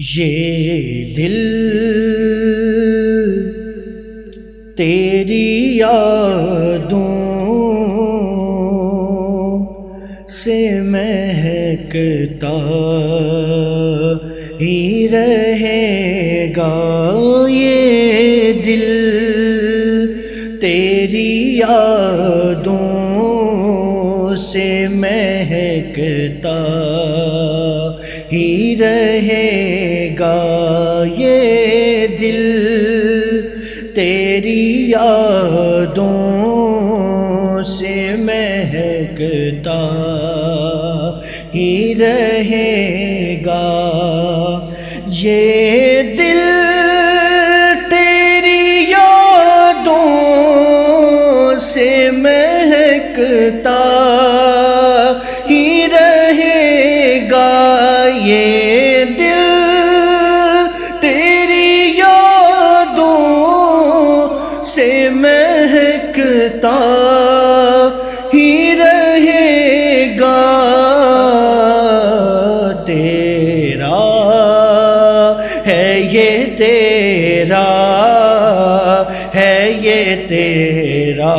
یہ دل تیری یادوں سے مہکتا ہی رہے گا، یہ دل تیری یادوں سے مہکتا ہی رہے گا، یہ دل تیری یادوں سے مہکتا ہی رہے گا، یہ دل تیری یادوں سے مہکتا ہی رہے گا، یہ دل تیری یادوں سے مہکتا ہی رہے گا، تیرا ہے یہ تیرا ہے یہ تیرا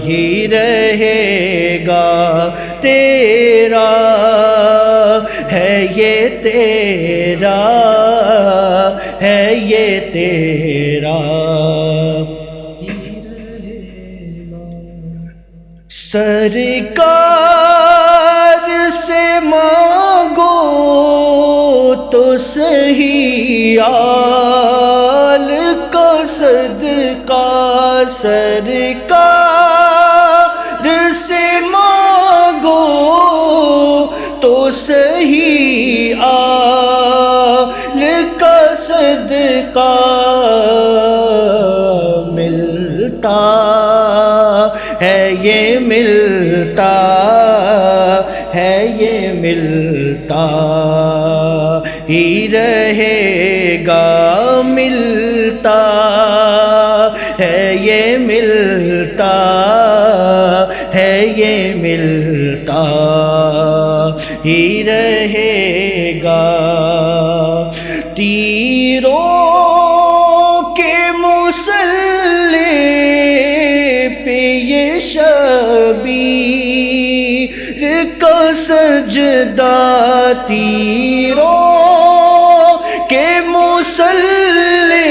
ہی رہے گا، تیرا ہے یہ تیرا ہے یہ تیرا سرکار سے مانگو تو صحیح آل کا صدقہ، سرکار سے مانگو تو صحیح آل کا صدقہ ملتا ہے، یہ ملتا ہے، یہ ملتا ہی رہے گا، ملتا ہے یہ ملتا ہے، یہ ملتا ہی رہے گا، تیروں کے مسلح پہ یہ شبیر کا سجدہ، تیروں کے مسلح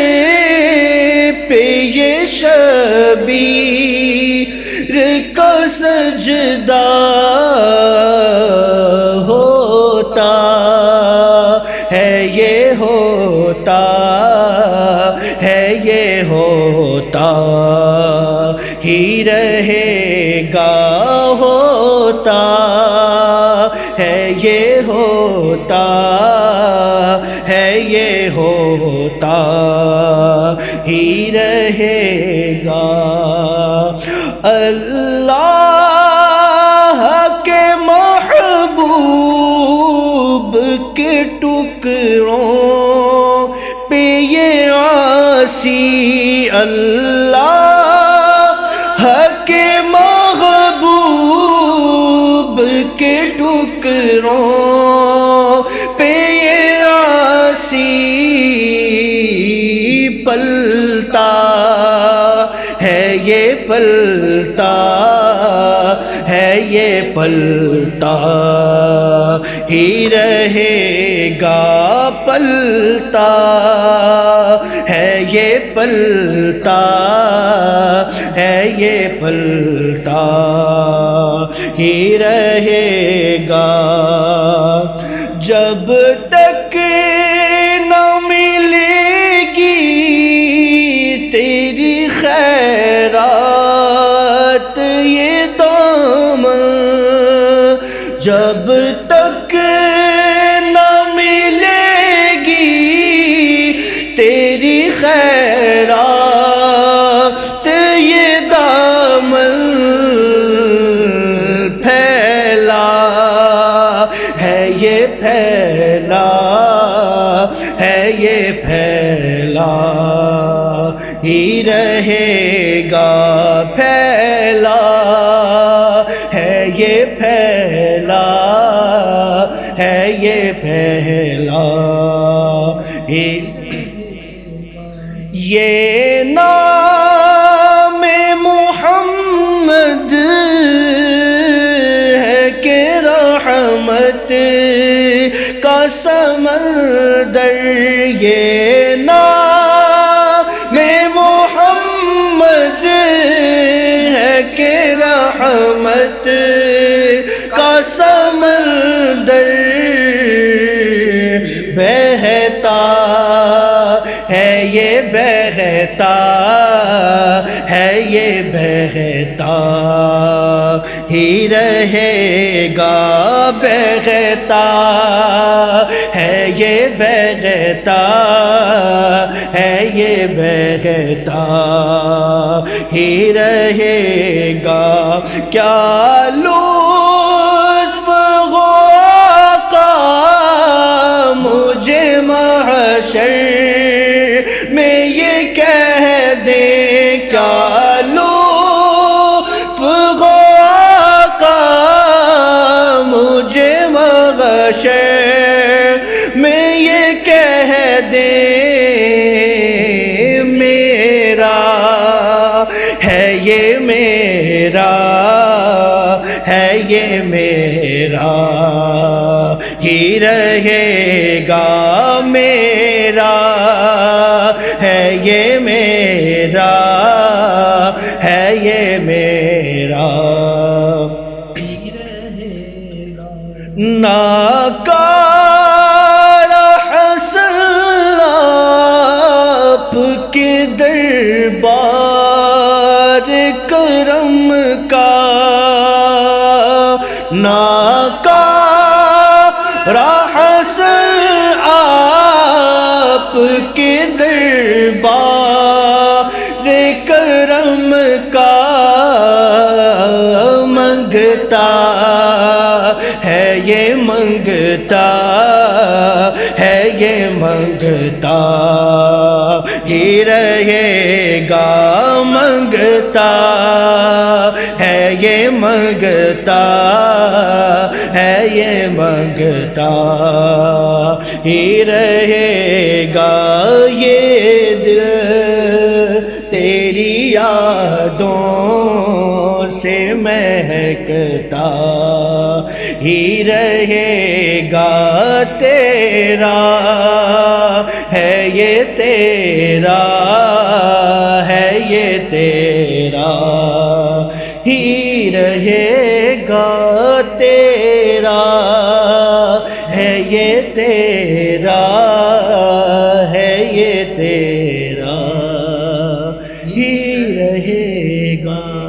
پہ یہ شبیر کا سجدہ ہوتا ہے، یہ ہوتا ہے، یہ ہوتا ہی رہے گا، ہوتا ہے یہ ہوتا ہے، یہ ہوتا ہی رہے گا، اللہ کے محبوب کے ٹکڑوں پہ یہ عاصی، اللہ کے محبوب کے ٹکڑوں پہ یہ عاصی پلتا ہے، یہ پلتا ہے، یہ پلتا ہی رہے گا، پلتا ہے یہ پلتا ہے، یہ پلتا ہی رہے گا، جب تک نہ ملے گی تیری خیرات یہ دامن، جب تک نہ ملے گی تیری خیرات یہ دامن، پھیلا ہے یہ پھیلا ہے، یہ پھیلا ہی رہے گا، پھیلا ہے یہ پھیلا ہے یہ پھیلا یہ نام محمد ہے کہ رحمت کا سمندر، یہ نام محمد ہے کہ رحمت کا سمندر، بہتا ہے یہ بہتا ہے یہ بہتا ہی رہے گا، بہتا ہے یہ بہتا ہے یہ بہتا ہی رہے گا، کیا لطف ہو آقا مجھے محشر میں یہ کہہ دے، کیا لطف ہو آقا مجھے محشر میں یہ کہہ دے، میرا ہے یہ میرا ہے یہ میرا ہی رہے گا، میرا ہے یہ میرا ہے یہ میرا ناکار حسن آپ کے دربار کرم کا، ناکار حسن آپ کے دربار کرم کا، منگتا ہے یہ منگتا ہے یہ منگتا ہی رہے گا، منگتا ہے یہ منگتا ہے یہ منگتا ہی رہے گا، یہ دل تیری یادوں سے مہکتا ہی رہے گا، تیرا ہے یہ تیرا ہے یہ تیرا ہی رہے گا، تیرا ہے یہ تیرا ہے یہ تیرا ہی رہے گا۔